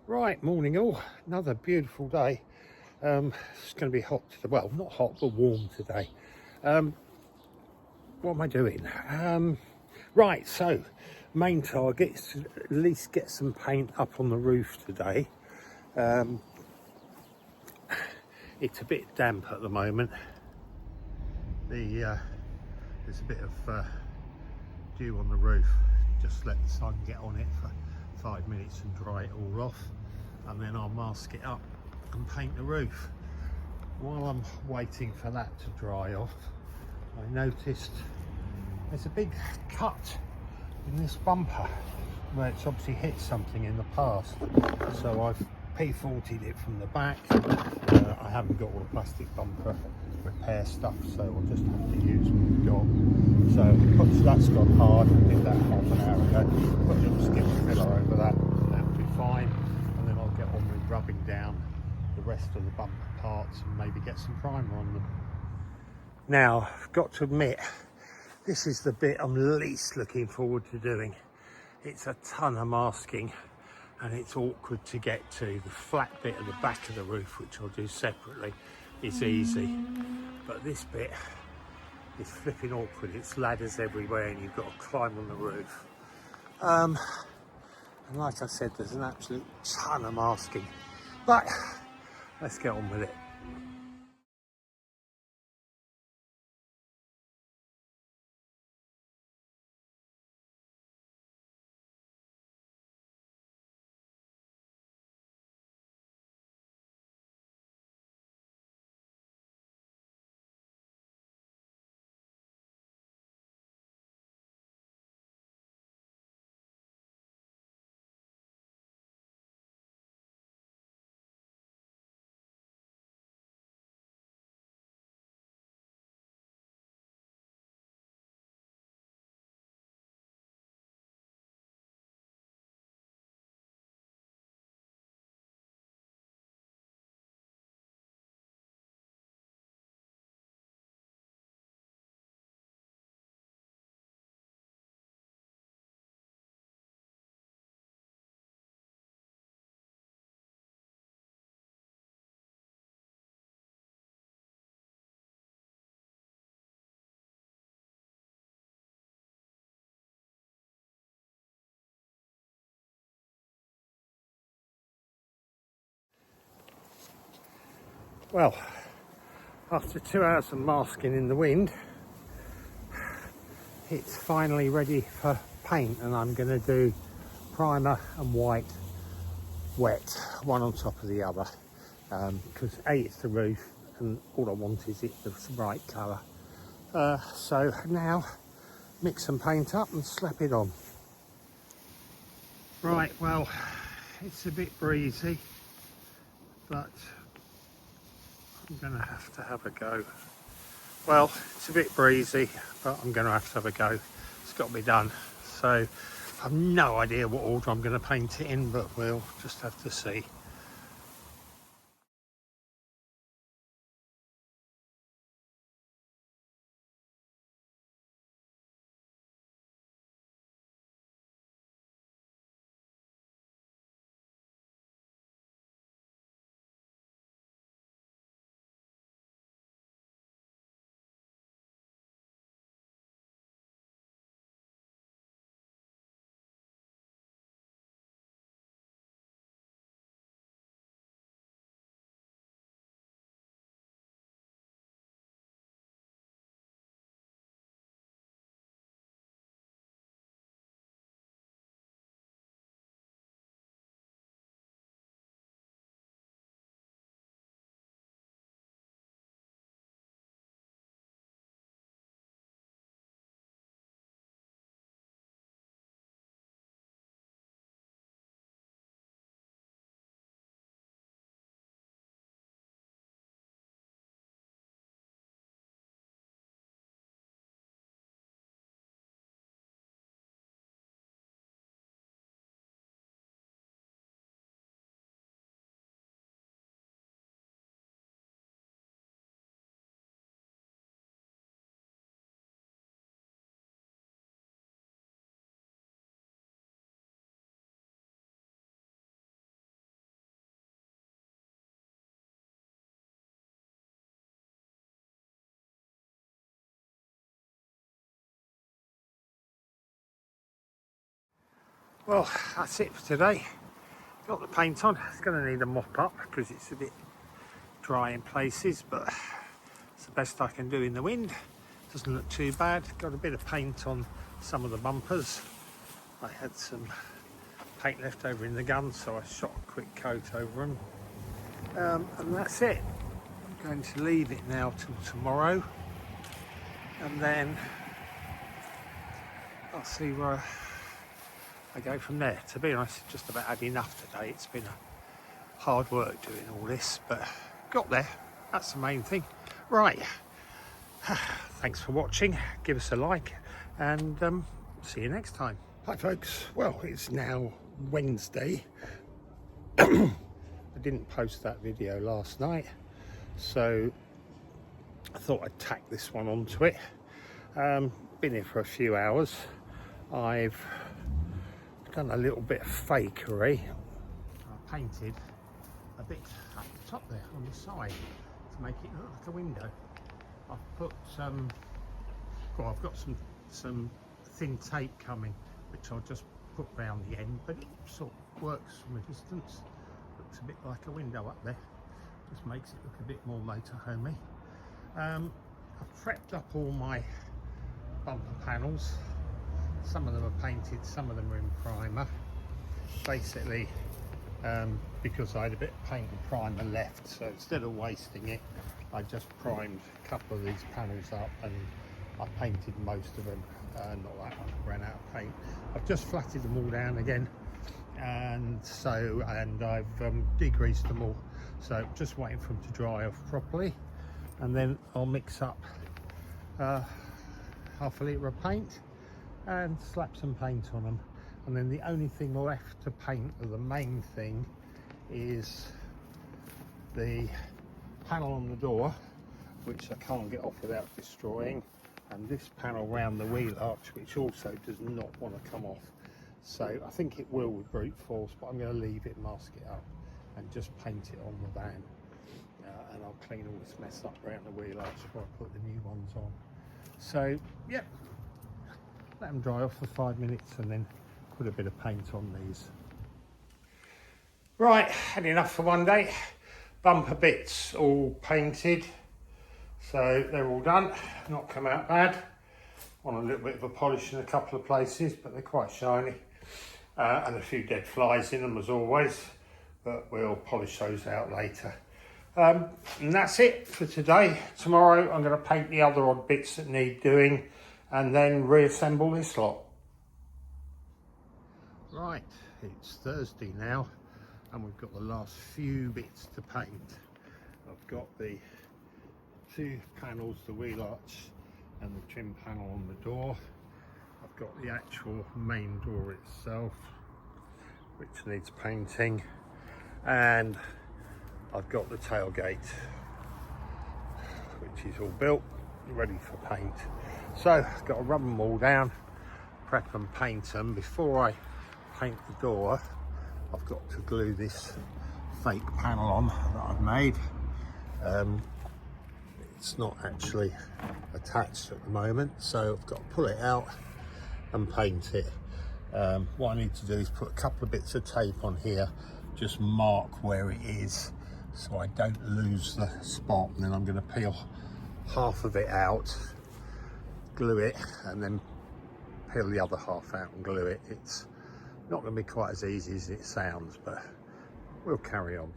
Right, morning all. Another beautiful day. It's going to be hot today. Well, not hot, but warm today. What am I doing? Right, so main target is to at least get some paint up on the roof today. It's a bit damp at the moment. There's a bit of dew on the roof. Just let the sun get on it for 5 minutes and dry it all off, and then I'll mask it up and paint the roof. While I'm waiting for that to dry off, I noticed there's a big cut in this bumper where it's obviously hit something in the past. So I've P40'd it from the back. I haven't got all the plastic bumper repair stuff, so I'll just have to use what we've got. So that's gone hard. I did that half an hour ago. Put a little skin filler over that, and that'll be fine. And then I'll get on with rubbing down the rest of the bumper parts and maybe get some primer on them. Now, I've got to admit, this is the bit I'm least looking forward to doing. It's a ton of masking and it's awkward to get to. The flat bit at the back of the roof, which I'll do separately, is easy. But this bit is flipping awkward. It's ladders everywhere and you've got to climb on the roof. And like I said, there's an absolute ton of masking. But let's get on with it. Well, after 2 hours of masking in the wind, it's finally ready for paint, and I'm going to do primer and white wet, one on top of the other, because it's the roof and all I want is it the right colour. So now mix some paint up and slap it on. Right, well, it's a bit breezy, but I'm going to have a go. Well, it's a bit breezy, but I'm going to have a go. It's got to be done. So I've no idea what order I'm going to paint it in, but we'll just have to see. Well, that's it for today. Got the paint on. It's going to need a mop up because it's a bit dry in places, but it's the best I can do in the wind. Doesn't look too bad. Got a bit of paint on some of the bumpers. I had some paint left over in the gun, so I shot a quick coat over them. And that's it. I'm going to leave it now till tomorrow, and then I'll see where I go from there. To be honest, just about had enough today. It's been hard work doing all this, but got there. That's the main thing. Right. Thanks for watching. Give us a like, and see you next time. Hi folks. Well, it's now Wednesday. I didn't post that video last night, so I thought I'd tack this one onto it. Been here for a few hours. I've done a little bit of fakery. I painted a bit at the top there on the side to make it look like a window. I've put well, I've got some thin tape coming, which I'll just put round the end, but it sort of works from a distance. Looks a bit like a window up there. Just makes it look a bit more motorhomey. I've prepped up all my bumper panels. Some of them are painted, some of them are in primer. Basically, because I had a bit of paint and primer left, so instead of wasting it, I just primed a couple of these panels up and I painted most of them. Not that I ran out of paint. I've just flatted them all down again, and I've degreased them all. So just waiting for them to dry off properly, and then I'll mix up half a litre of paint and slap some paint on them. And then the only thing left to paint, or the main thing, is the panel on the door, which I can't get off without destroying, and this panel round the wheel arch, which also does not want to come off. So I think it will with brute force, but I'm going to leave it, mask it up, and just paint it on the van. And I'll clean all this mess up around the wheel arch before I put the new ones on. So, yep, let them dry off for 5 minutes and then put a bit of paint on these. Right, had enough for one day. Bumper bits all painted, so they're all done. Not come out bad. Want a little bit of a polish in a couple of places, but they're quite shiny. And a few dead flies in them as always, but we'll polish those out later. And that's it for today. Tomorrow I'm going to paint the other odd bits that need doing and then reassemble this lot. Right, it's Thursday now and we've got the last few bits to paint. I've got the two panels, the wheel arch and the trim panel on the door. I've got the actual main door itself, which needs painting, and I've got the tailgate, which is all built, ready for paint. So I've got to rub them all down, prep and paint them. Before I paint the door, I've got to glue this fake panel on that I've made. It's not actually attached at the moment, so I've got to pull it out and paint it. What I need to do is put a couple of bits of tape on here, just mark where it is so I don't lose the spot, and then I'm going to peel half of it out, glue it, and then peel the other half out and glue it. It's not going to be quite as easy as it sounds, but we'll carry on.